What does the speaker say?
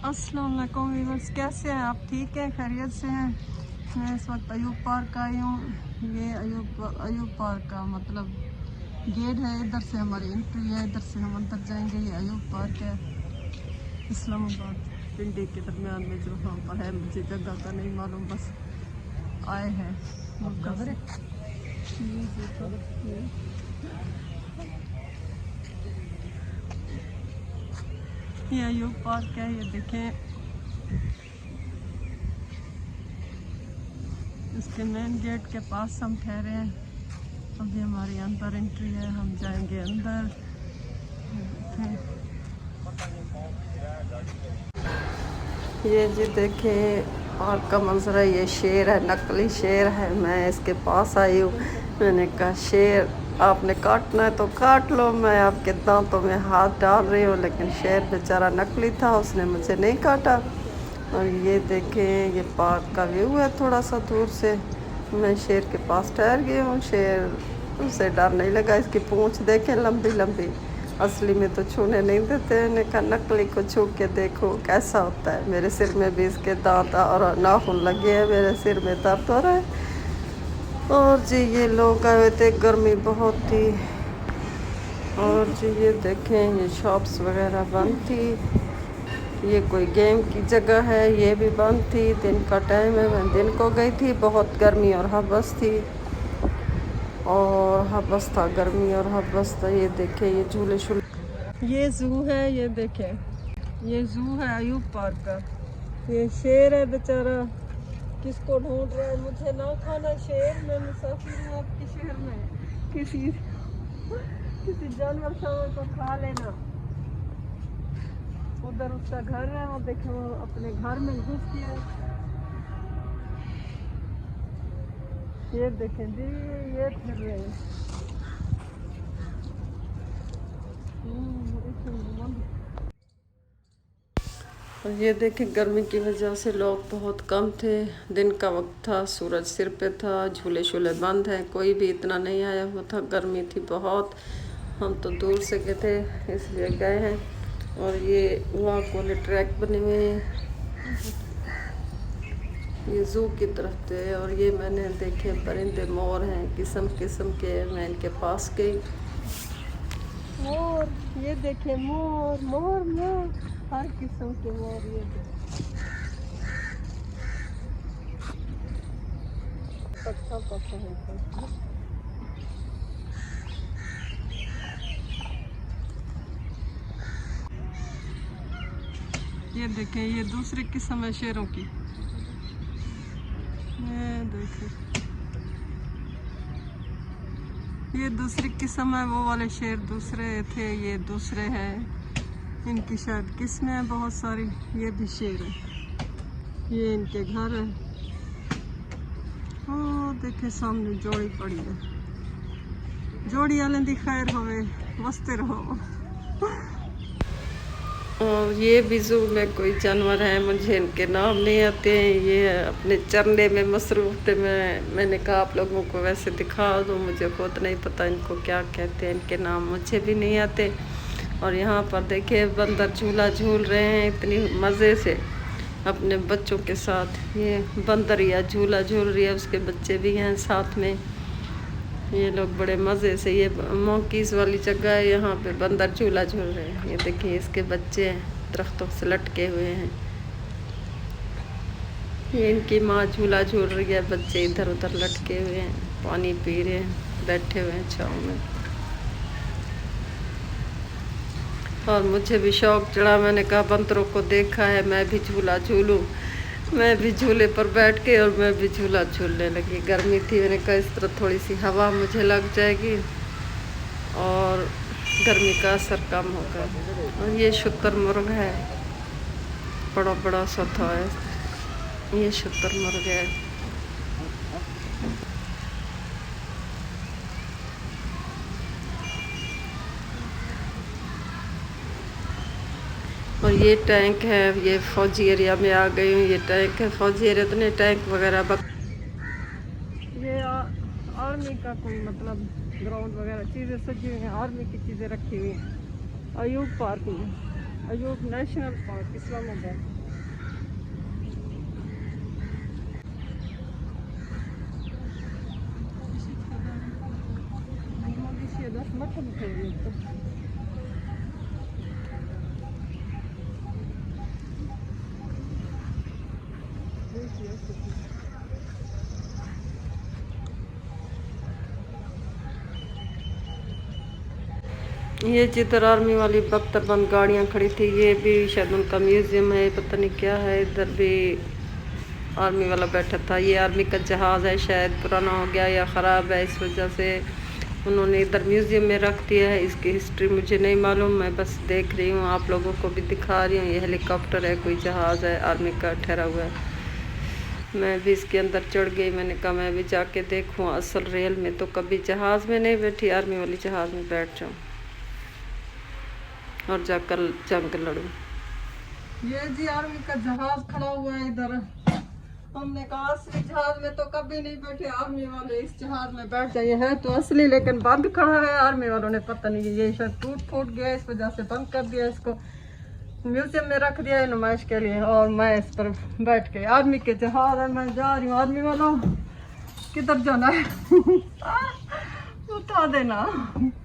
अस्सलाम वालेकुम व्यूअर्स, कैसे हैं आप? ठीक हैं, खैरियत से हैं? मैं इस वक्त अयूब पार्क आई हूँ। ये अयूब पार्क का मतलब गेट है। इधर से हमारी एंट्री है, इधर से हम अंदर जाएंगे। ये अयूब पार्क है इस्लामाबाद पिंडी के दरमियान में जो वहाँ पर है। मुझे जगह का नहीं मालूम, बस आए हैं मुल्क से। ये अयूब पार्क है, ये देखें। इसके मेन गेट के पास हम ठहरे हैं। अभी हमारी अंदर एंट्री है, हम जाएंगे अंदर। ये जी देखें पार्क का मंजर है। ये शेर है, नकली शेर है। मैं इसके पास आई हूँ। मैंने कहा शेर आपने काटना है तो काट लो, मैं आपके दांतों में हाथ डाल रही हूँ। लेकिन शेर बेचारा नकली था, उसने मुझे नहीं काटा। और ये देखें, ये पार्क का व्यू है थोड़ा सा दूर से। मैं शेर के पास ठहर गई हूँ। शेर उसे डर नहीं लगा। इसकी पूंछ देखें, लंबी लंबी। असली में तो छूने नहीं देते। मैंने कहा नकली को छू के देखो कैसा होता है। मेरे सिर में भी इसके दांत और नाखून लगे हैं, मेरे सिर में दर्द हो रहा है। और जी ये लोग आए हुए थे, गर्मी बहुत थी। और जी ये देखें, ये शॉप्स वगैरह बंद थी। ये कोई गेम की जगह है, ये भी बंद थी। दिन का टाइम है, मैं दिन को गई थी। बहुत गर्मी और हबस थी, और हबस था, गर्मी और हबस था। ये देखें, ये झूले शूले। ये जू है, ये देखें, ये जू है अयूब पार्क का। ये शेर है बेचारा, किसको ढूंढ रहा है? मुझे ना खाना शेर, मैं मुसाफिर हूँ आपके शहर में। किसी जानवर शावर को खा लेना। उधर उसका घर है, वो देखे, वो अपने घर में घुस गया है। ये देखें जी, ये फिर रहे हैं। और ये देखें, गर्मी की वजह से लोग बहुत कम थे। दिन का वक्त था, सूरज सिर पे था, झूले शूले बंद हैं, कोई भी इतना नहीं आया हुआ था। गर्मी थी बहुत। हम तो दूर से गए थे, इसलिए गए हैं। और ये वॉक वाले ट्रैक बने हुए हैं, ये जू की तरफ थे। और ये मैंने देखे परिंदे, मोर हैं किस्म किस्म के। मैं इनके पास गई। मोर, ये देखे मोर मोर मोर, हर किस्म के मोर। ये पत्ता पत्ता है। ये देखें, ये दूसरी किस्म है शेरों की। ये देखें, ये दूसरी किस्म है। वो वाले शेर दूसरे थे, ये दूसरे हैं। इनकी शायद किस्में हैं बहुत सारी। ये भी शेर है, ये इनके घर है। हाँ देखे, सामने जोड़ी पड़ी है। जोड़ी वाले दी खैर होवे, मस्ते रहो। और ये भी जू में कोई जानवर है, मुझे इनके नाम नहीं आते हैं। ये अपने चरने में मसरूफ थे। मैंने कहा आप लोगों को वैसे दिखा दो, मुझे खुद नहीं पता इनको क्या कहते हैं, इनके नाम मुझे भी नहीं आते। और यहाँ पर देखिए बंदर झूला झूल रहे हैं इतनी मज़े से अपने बच्चों के साथ। ये बंदरिया झूला झूल रही है, उसके बच्चे भी हैं साथ में। ये लोग बड़े मज़े से, ये मॉन्कीज़ वाली जगह है, यहाँ पे बंदर झूला झूल रहे हैं। ये देखिए इसके बच्चे हैं, दरख्तों से लटके हुए हैं। ये इनकी माँ झूला झूल रही है, बच्चे इधर उधर लटके हुए हैं, पानी पी रहे हैं, बैठे हुए हैं छाँव में। और मुझे भी शौक़ चढ़ा, मैंने कहा बंदरों को देखा है, मैं भी झूला झूलूँ। मैं भी झूले पर बैठ के और मैं भी झूला झूलने लगी। गर्मी थी, मैंने कहा इस तरह थोड़ी सी हवा मुझे लग जाएगी और गर्मी का असर कम होगा। और ये शुतुरमुर्ग है, बड़ा बड़ा सा था। ये शुतुरमुर्ग है। और ये टैंक है, ये फौजी एरिया में आ गई हूँ। ये टैंक है फौजी एरिया, इतने टैंक वगैरह ये आर्मी का कोई मतलब ग्राउंड वगैरह चीज़ें सजी हुई हैं, आर्मी की चीज़ें रखी हुई हैं अयूब पार्क में। Ayub national park Islamabad. ये जिधर आर्मी वाली बख्तरबंद गाड़ियाँ खड़ी थी, ये भी शायद उनका म्यूजियम है, पता नहीं क्या है। इधर भी आर्मी वाला बैठा था। ये आर्मी का जहाज़ है, शायद पुराना हो गया या ख़राब है, इस वजह से उन्होंने इधर म्यूजियम में रख दिया है। इसकी हिस्ट्री मुझे नहीं मालूम, मैं बस देख रही हूँ, आप लोगों को भी दिखा रही हूँ। ये हेलीकॉप्टर है, कोई जहाज़ है आर्मी का ठहरा हुआ है। मैं भी इसके अंदर चढ़ गई, मैंने कहा मैं भी जाके देखूँ असल रियल में। तो कभी जहाज़ में नहीं बैठी, आर्मी वाली जहाज़ में बैठ जाऊँ और जाकर जंग लड़ूं। ये जी आर्मी का जहाज खड़ा हुआ है इधर। हमने कहा असली जहाज में तो कभी नहीं बैठे आर्मी वाले, इस जहाज में बैठ जाइए। है तो असली लेकिन बंद खड़ा है, आर्मी वालों ने पता नहीं ये शायद टूट फूट गया, इस वजह से बंद कर दिया, इसको म्यूजियम में रख दिया है नुमाइश के लिए। और मैं इस पर बैठ के, आर्मी के जहाज है, मैं जा रही हूँ। आर्मी वालों किधर जाना है? बता देना।